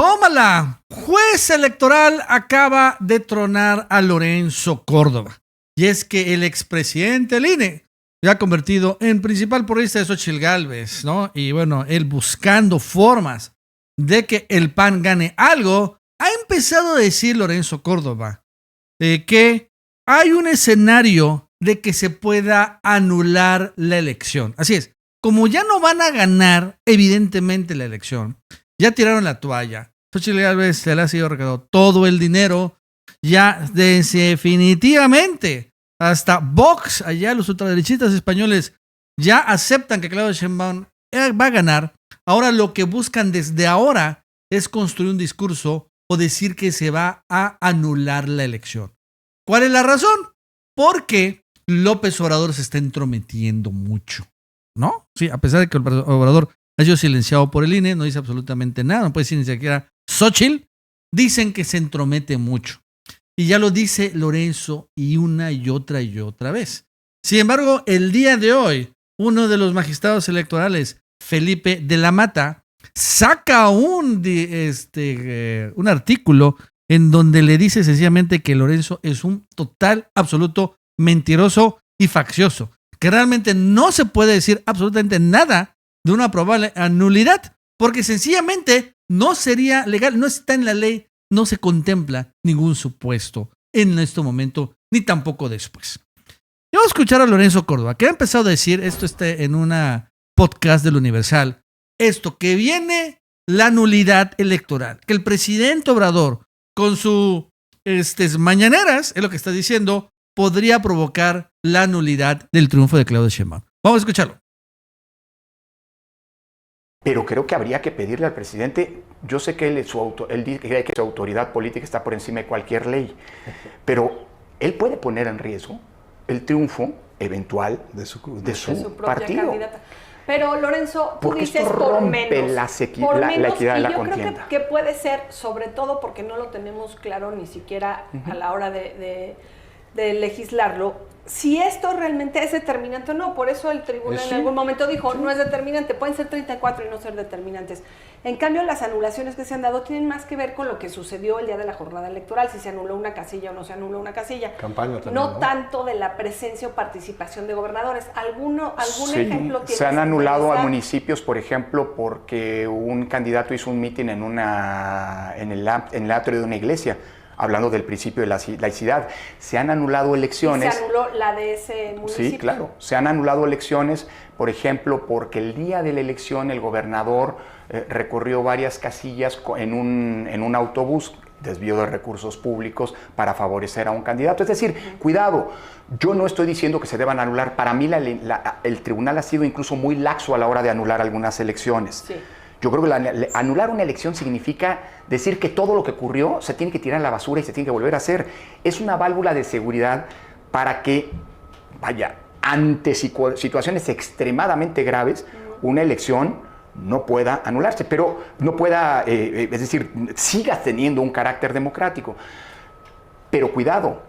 tómala. Juez electoral acaba de tronar a Lorenzo Córdoba. Y es que el expresidente del INE se ha convertido en principal porrista de Xóchitl Gálvez, ¿no? Y bueno, él buscando formas de que el PAN gane algo, ha empezado a decir Lorenzo Córdoba que hay un escenario de que se pueda anular la elección. Así es, como ya no van a ganar evidentemente la elección, ya tiraron la toalla. Xóchitl Gálvez se le ha sido regalado todo el dinero, ya definitivamente hasta Vox, allá los ultraderechistas españoles, ya aceptan que Claudia Sheinbaum va a ganar. Ahora lo que buscan desde ahora es construir un discurso o decir que se va a anular la elección. ¿Cuál es la razón? Porque López Obrador se está entrometiendo mucho, ¿no? Sí, a pesar de que el Obrador ha sido silenciado por el INE, no dice absolutamente nada, no puede decir ni siquiera Xóchitl, dicen que se entromete mucho. Y ya lo dice Lorenzo y otra vez. Sin embargo, el día de hoy, uno de los magistrados electorales, Felipe de la Mata, saca un artículo en donde le dice sencillamente que Lorenzo es un total, absoluto mentiroso y faccioso, que realmente no se puede decir absolutamente nada de una probable nulidad, porque sencillamente no sería legal, no está en la ley, no se contempla ningún supuesto en este momento, ni tampoco después. Y vamos a escuchar a Lorenzo Córdoba, que ha empezado a decir, esto está en una podcast del Universal, esto que viene la nulidad electoral, que el presidente Obrador con sus mañaneras, es lo que está diciendo, podría provocar la nulidad del triunfo de Claudia Sheinbaum. Vamos a escucharlo. Pero creo que habría que pedirle al presidente, yo sé que él dice que su autoridad política está por encima de cualquier ley, pero él puede poner en riesgo el triunfo eventual de su partido. Candidata. Pero Lorenzo, tú porque dices esto por rompe menos, la equidad de la contienda. Yo creo que puede ser, sobre todo porque no lo tenemos claro ni siquiera a la hora de legislarlo, si esto realmente es determinante o no. Por eso el tribunal en algún momento dijo, no es determinante, pueden ser 34 y no ser determinantes. En cambio, las anulaciones que se han dado tienen más que ver con lo que sucedió el día de la jornada electoral, si se anuló una casilla o no se anuló una casilla. Campaña también, no tanto de la presencia o participación de gobernadores. ¿Algún ejemplo tienes? Se han anulado a municipios, por ejemplo, porque un candidato hizo un mitin en el atrio de una iglesia, hablando del principio de la laicidad. Se han anulado elecciones. ¿Y se anuló la de ese municipio? Sí, claro. Se han anulado elecciones, por ejemplo, porque el día de la elección el gobernador recorrió varias casillas en un autobús, desvío de recursos públicos para favorecer a un candidato. Es decir, cuidado, yo no estoy diciendo que se deban anular. Para mí el tribunal ha sido incluso muy laxo a la hora de anular algunas elecciones. Sí. Yo creo que anular una elección significa decir que todo lo que ocurrió se tiene que tirar a la basura y se tiene que volver a hacer. Es una válvula de seguridad para que, ante situaciones extremadamente graves, una elección no pueda anularse, pero no pueda, es decir, siga teniendo un carácter democrático. Pero cuidado,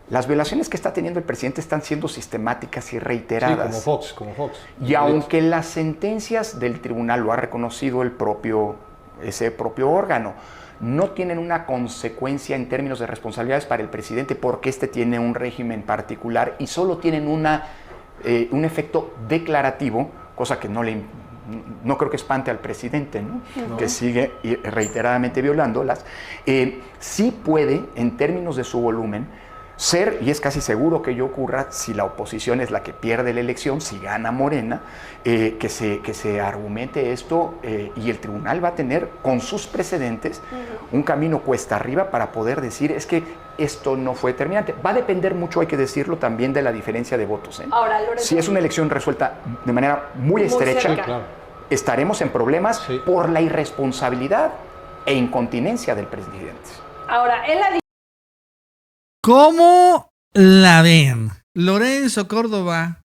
las violaciones que está teniendo el presidente están siendo sistemáticas y reiteradas. Sí, como Fox. Y aunque las sentencias del tribunal lo ha reconocido ese propio órgano, no tienen una consecuencia en términos de responsabilidades para el presidente porque este tiene un régimen particular y solo tienen un efecto declarativo, cosa que no creo que espante al presidente, ¿no? No. Que sigue reiteradamente violándolas. Sí puede, en términos de su volumen, ser, y es casi seguro que ello ocurra, si la oposición es la que pierde la elección, si gana Morena, que se argumente esto y el tribunal va a tener, con sus precedentes, un camino cuesta arriba para poder decir, es que esto no fue determinante. Va a depender mucho, hay que decirlo, también de la diferencia de votos. Ahora, Lorenzo, si es una elección resuelta de manera muy estrecha, sí, claro, estaremos en problemas por la irresponsabilidad e incontinencia del presidente. Ahora, él ha dicho... ¿Cómo la ven? Lorenzo Córdoba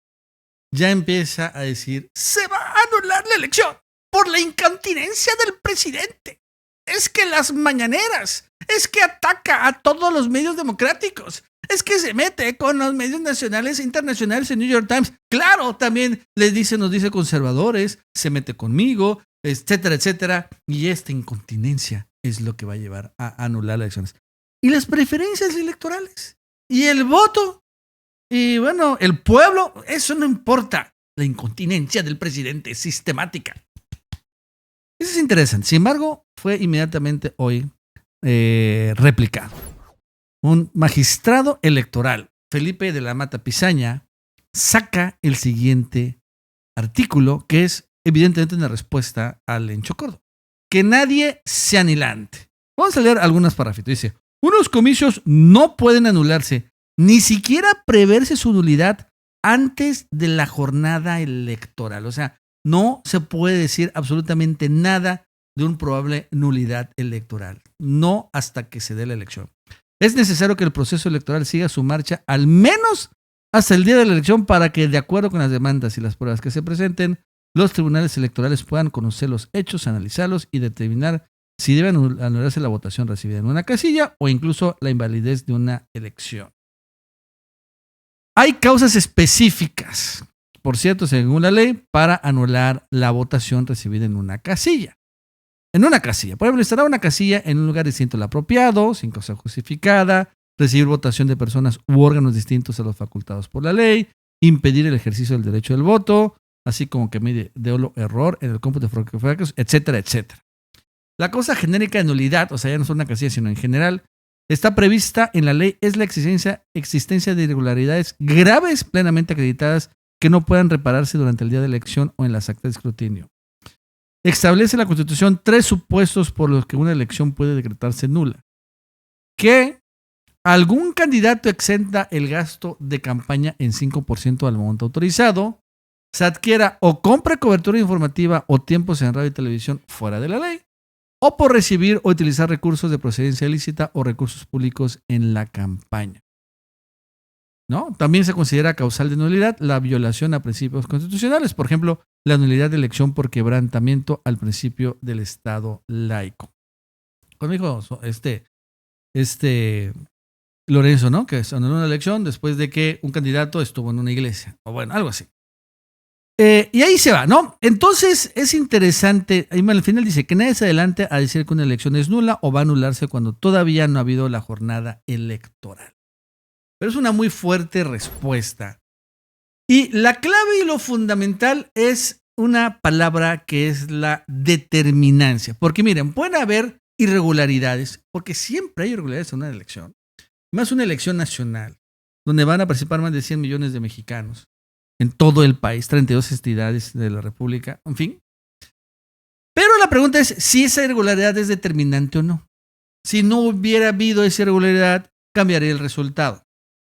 ya empieza a decir, se va a anular la elección por la incontinencia del presidente. Es que las mañaneras, es que ataca a todos los medios democráticos, es que se mete con los medios nacionales e internacionales en New York Times. Claro, también nos dice conservadores, se mete conmigo, etcétera, etcétera. Y esta incontinencia es lo que va a llevar a anular las elecciones. Y las preferencias electorales. Y el voto. Y bueno, el pueblo, eso no importa. La incontinencia del presidente es sistemática. Eso es interesante. Sin embargo, fue inmediatamente hoy replicado. Un magistrado electoral, Felipe de la Mata Pizaña, saca el siguiente artículo, que es evidentemente una respuesta al Lencho Córdoba. Que nadie se anilante. Vamos a leer algunas parrafitos. Dice, unos comicios no pueden anularse, ni siquiera preverse su nulidad antes de la jornada electoral. O sea, no se puede decir absolutamente nada de una probable nulidad electoral. No hasta que se dé la elección. Es necesario que el proceso electoral siga su marcha al menos hasta el día de la elección para que, de acuerdo con las demandas y las pruebas que se presenten, los tribunales electorales puedan conocer los hechos, analizarlos y determinar si debe anularse la votación recibida en una casilla o incluso la invalidez de una elección. Hay causas específicas, por cierto, según la ley, para anular la votación recibida en una casilla. En una casilla. Por ejemplo, instalar una casilla en un lugar distinto al apropiado, sin causa justificada, recibir votación de personas u órganos distintos a los facultados por la ley, impedir el ejercicio del derecho del voto, así como que mide dolo error en el cómputo de fracos, etcétera, etcétera. La causa genérica de nulidad, o sea, ya no solo una casilla, sino en general, está prevista en la ley, es la existencia de irregularidades graves plenamente acreditadas que no puedan repararse durante el día de elección o en las actas de escrutinio. Establece la Constitución 3 supuestos por los que una elección puede decretarse nula. Que algún candidato exenta el gasto de campaña en 5% al monto autorizado, se adquiera o compre cobertura informativa o tiempos en radio y televisión fuera de la ley, o por recibir o utilizar recursos de procedencia ilícita o recursos públicos en la campaña. ¿No? También se considera causal de nulidad la violación a principios constitucionales, por ejemplo, la nulidad de elección por quebrantamiento al principio del Estado laico. Como dijo Lorenzo, ¿no? Que se anuló una elección después de que un candidato estuvo en una iglesia, o bueno, algo así. Y ahí se va, ¿no? Entonces es interesante, ahí al final dice que nadie se adelante a decir que una elección es nula o va a anularse cuando todavía no ha habido la jornada electoral. Pero es una muy fuerte respuesta. Y la clave y lo fundamental es una palabra que es la determinancia. Porque miren, pueden haber irregularidades, porque siempre hay irregularidades en una elección. Más una elección nacional, donde van a participar más de 100 millones de mexicanos en todo el país, 32 entidades de la República, en fin. Pero la pregunta es si esa irregularidad es determinante o no. Si no hubiera habido esa irregularidad, cambiaría el resultado.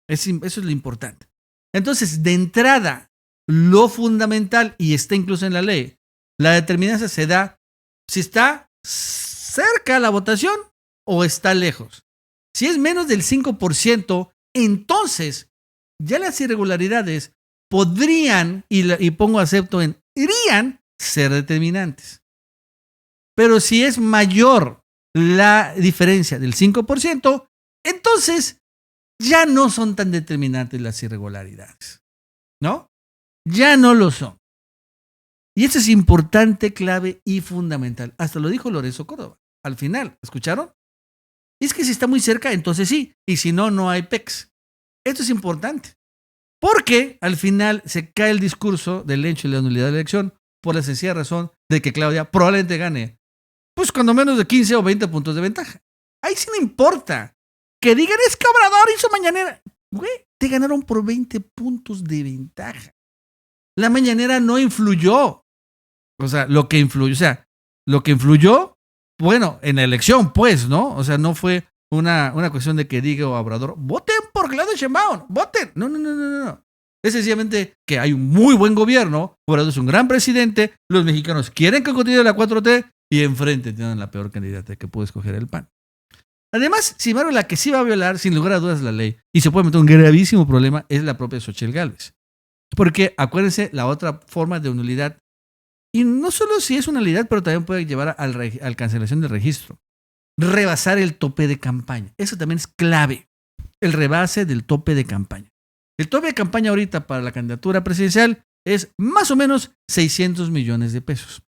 Eso es lo importante. Entonces, de entrada, lo fundamental, y está incluso en la ley, la determinancia se da si está cerca la votación o está lejos. Si es menos del 5%, entonces ya las irregularidades podrían, y pongo acepto en, irían ser determinantes. Pero si es mayor la diferencia del 5%, entonces ya no son tan determinantes las irregularidades, ¿no? Ya no lo son. Y eso es importante, clave y fundamental. Hasta lo dijo Lorenzo Córdoba. Al final, ¿escucharon? Es que si está muy cerca, entonces sí. Y si no, no hay PEX. Esto es importante. Porque al final se cae el discurso del hecho y la nulidad de la elección por la sencilla razón de que Claudia probablemente gane, pues cuando menos de 15 o 20 puntos de ventaja. Ahí sí no importa. Que digan, es que Obrador hizo mañanera. Güey, te ganaron por 20 puntos de ventaja. La mañanera no influyó. O sea, lo que influyó, bueno, en la elección, pues, ¿no? O sea, no fue una cuestión de que diga Obrador, voten por Claudia Sheinbaum, voten. No. Es sencillamente que hay un muy buen gobierno, Obrador es un gran presidente, los mexicanos quieren que continúe la 4T y enfrente tienen la peor candidata que puede escoger el PAN. Además, sin embargo, la que sí va a violar, sin lugar a dudas, la ley y se puede meter un gravísimo problema es la propia Xochitl Gálvez. Porque, acuérdense, la otra forma de nulidad, y no solo si es una nulidad, pero también puede llevar al cancelación del registro. Rebasar el tope de campaña. Eso también es clave. El rebase del tope de campaña. El tope de campaña ahorita para la candidatura presidencial es más o menos 600 millones de pesos.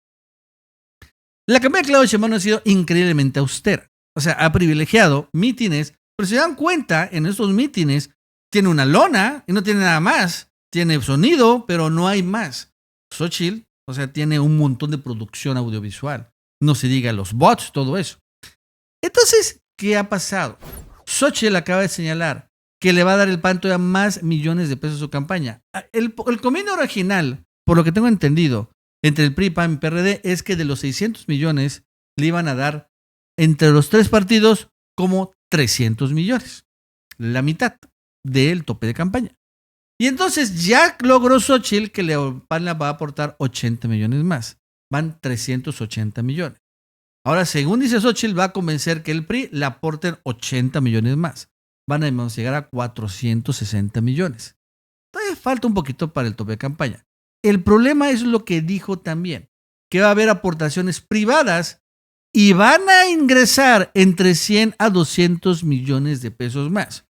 La campaña de Claudia Sheinbaum ha sido increíblemente austera. O sea, ha privilegiado mítines, pero si se dan cuenta, en estos mítines tiene una lona y no tiene nada más. Tiene sonido, pero no hay más. Xóchitl, o sea, tiene un montón de producción audiovisual. No se diga los bots, todo eso. Entonces, ¿qué ha pasado? Xóchitl acaba de señalar que le va a dar el PAN todavía más millones de pesos a su campaña. El convenio original, por lo que tengo entendido, entre el PRI, PAN y PRD, es que de los 600 millones le iban a dar entre los tres partidos como 300 millones. La mitad del tope de campaña. Y entonces ya logró Xóchitl que el PAN le va a aportar 80 millones más. Van 380 millones. Ahora, según dice Xóchitl, va a convencer que el PRI le aporten 80 millones más. Van a llegar a 460 millones. Todavía falta un poquito para el tope de campaña. El problema es lo que dijo también, que va a haber aportaciones privadas y van a ingresar entre 100 a 200 millones de pesos más.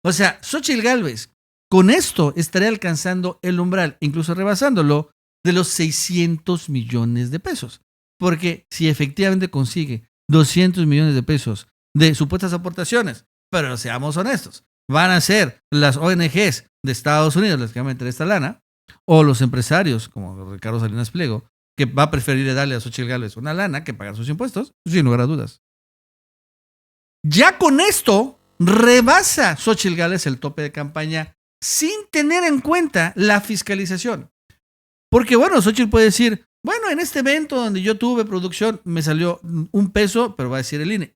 O sea, Xóchitl Gálvez con esto estaría alcanzando el umbral, incluso rebasándolo, de los 600 millones de pesos. Porque si efectivamente consigue 200 millones de pesos de supuestas aportaciones, pero seamos honestos, van a ser las ONGs de Estados Unidos las que van a meter esta lana, o los empresarios, como Ricardo Salinas Pliego, que va a preferir darle a Xóchitl Gálvez una lana que pagar sus impuestos, sin lugar a dudas. Ya con esto, rebasa Xóchitl Gálvez el tope de campaña sin tener en cuenta la fiscalización. Porque bueno, Xóchitl puede decir, bueno, en este evento donde yo tuve producción me salió $1, pero va a decir el INE.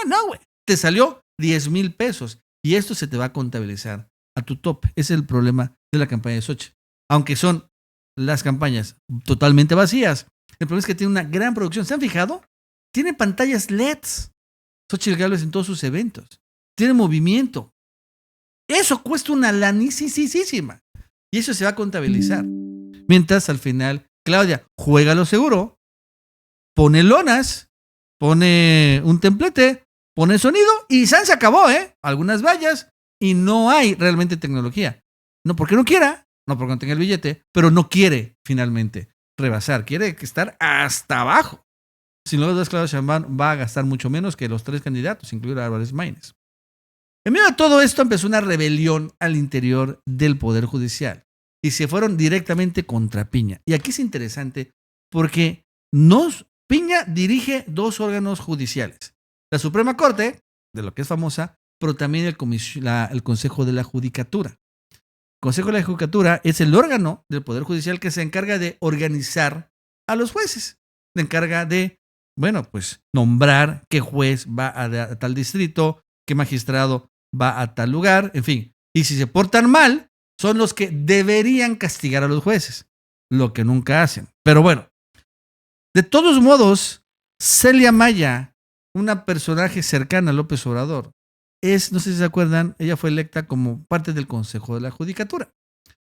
No, güey, te salió 10,000 pesos y esto se te va a contabilizar a tu tope. Ese es el problema de la campaña de Xóchitl. Aunque son las campañas totalmente vacías, el problema es que tiene una gran producción. ¿Se han fijado? Tiene pantallas LEDs. Xóchitl Gálvez en todos sus eventos. Tiene movimiento. Eso cuesta una lanísima. Y eso se va a contabilizar. Mientras al final, Claudia juega lo seguro, pone lonas, pone un templete, pone sonido y se acabó, algunas vallas y no hay realmente tecnología. No porque no quiera, no porque no tenga el billete, pero no quiere finalmente rebasar, quiere estar hasta abajo. Sin luego, Claudia Sheinbaum va a gastar mucho menos que los tres candidatos, incluido a Álvarez Maínez. En medio de todo esto empezó una rebelión al interior del Poder Judicial y se fueron directamente contra Piña. Y aquí es interesante porque Piña dirige 2 órganos judiciales. La Suprema Corte, de lo que es famosa, pero también el Consejo de la Judicatura. El Consejo de la Judicatura es el órgano del Poder Judicial que se encarga de organizar a los jueces. Se encarga de, nombrar qué juez va a tal distrito, qué magistrado va a tal lugar, en fin. Y si se portan mal, son los que deberían castigar a los jueces, lo que nunca hacen. Pero bueno, de todos modos, Celia Maya, una personaje cercana a López Obrador, no sé si se acuerdan, ella fue electa como parte del Consejo de la Judicatura,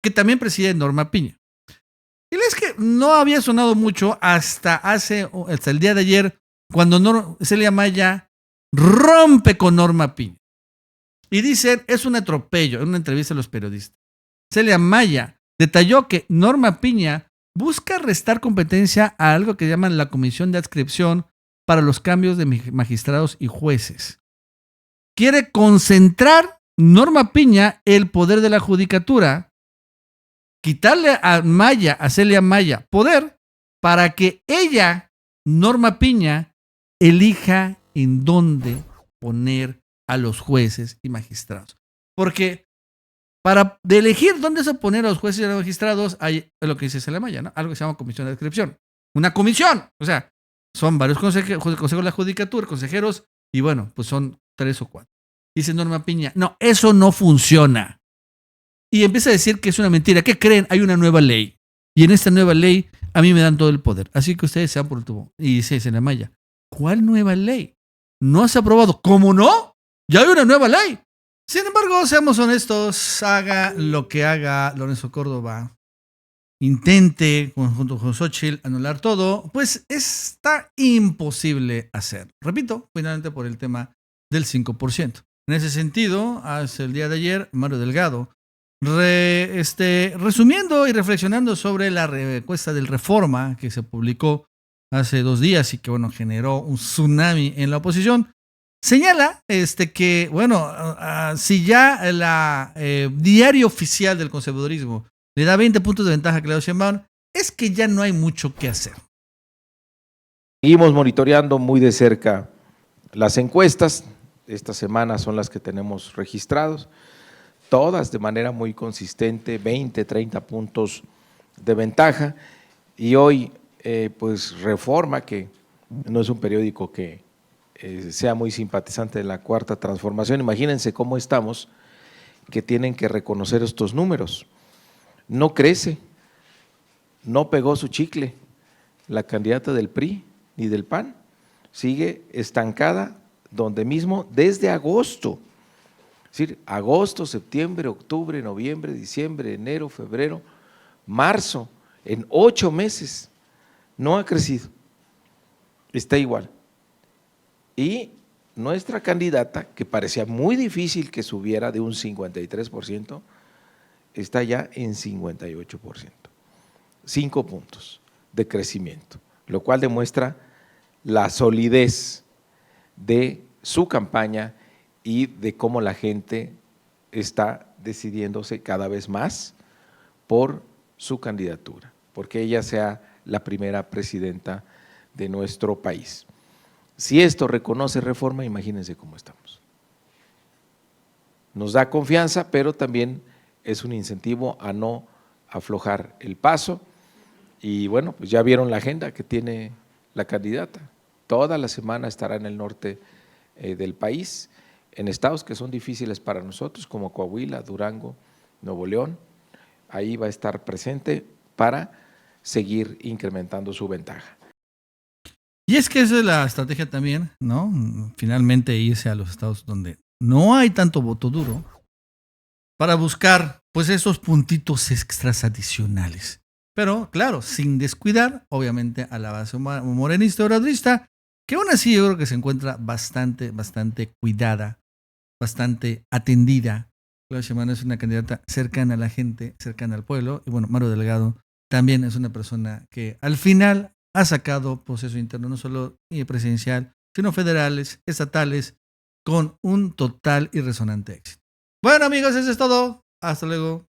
que también preside Norma Piña. Y es que no había sonado mucho hasta el día de ayer, cuando Celia Maya rompe con Norma Piña. Y dicen, es un atropello, en una entrevista a los periodistas. Celia Maya detalló que Norma Piña busca restar competencia a algo que llaman la Comisión de Adscripción para los cambios de magistrados y jueces. Quiere concentrar Norma Piña el poder de la judicatura, quitarle a Celia Maya, poder para que ella, Norma Piña, elija en dónde poner a los jueces y magistrados. Porque para elegir dónde se poner a los jueces y a los magistrados hay lo que dice Celia Maya, ¿no? Algo que se llama comisión de adscripción. Una comisión, o sea, son varios consejos de la judicatura, consejeros, y pues son 3 o 4. Dice Norma Piña, no, eso no funciona. Y empieza a decir que es una mentira. ¿Qué creen? Hay una nueva ley. Y en esta nueva ley a mí me dan todo el poder. Así que ustedes se van por el tubo. Y dice Celia Maya, ¿cuál nueva ley? ¿No se ha aprobado? ¿Cómo no? Ya hay una nueva ley. Sin embargo, seamos honestos, haga lo que haga Lorenzo Córdoba, intente, junto con Xóchitl, anular todo, pues está imposible hacer. Repito, finalmente por el tema del 5%. En ese sentido, hace el día de ayer, Mario Delgado, resumiendo y reflexionando sobre la encuesta del Reforma que se publicó hace 2 días y que generó un tsunami en la oposición, señala que, bueno, si ya la diario oficial del conservadurismo le da 20 puntos de ventaja a Claudia Sheinbaum, es que ya no hay mucho que hacer. Seguimos monitoreando muy de cerca las encuestas. Estas semanas son las que tenemos registrados, todas de manera muy consistente, 20, 30 puntos de ventaja. Y hoy, pues Reforma, que no es un periódico que sea muy simpatizante de la Cuarta Transformación, imagínense cómo estamos, que tienen que reconocer estos números. No crece, no pegó su chicle la candidata del PRI ni del PAN, sigue estancada donde mismo desde agosto, es decir, agosto, septiembre, octubre, noviembre, diciembre, enero, febrero, marzo, en 8 meses, no ha crecido, está igual. Y nuestra candidata, que parecía muy difícil que subiera de un 53%, está ya en 58%, 5 puntos de crecimiento, lo cual demuestra la solidez de su campaña y de cómo la gente está decidiéndose cada vez más por su candidatura, porque ella sea la primera presidenta de nuestro país. Si esto reconoce Reforma, imagínense cómo estamos. Nos da confianza, pero también es un incentivo a no aflojar el paso. Y bueno, pues ya vieron la agenda que tiene la candidata. Toda la semana estará en el norte del país, en estados que son difíciles para nosotros, como Coahuila, Durango, Nuevo León. Ahí va a estar presente para seguir incrementando su ventaja. Y es que esa es la estrategia también, ¿no? Finalmente irse a los estados donde no hay tanto voto duro para buscar, pues, esos puntitos extras adicionales. Pero, claro, sin descuidar, obviamente, a la base morenista obradorista, que aún así yo creo que se encuentra bastante cuidada, bastante atendida. Claudia Sheinbaum es una candidata cercana a la gente, cercana al pueblo. Y bueno, Mario Delgado también es una persona que al final ha sacado proceso interno, no solo presidencial, sino federales, estatales, con un total y resonante éxito. Bueno, amigos, eso es todo. Hasta luego.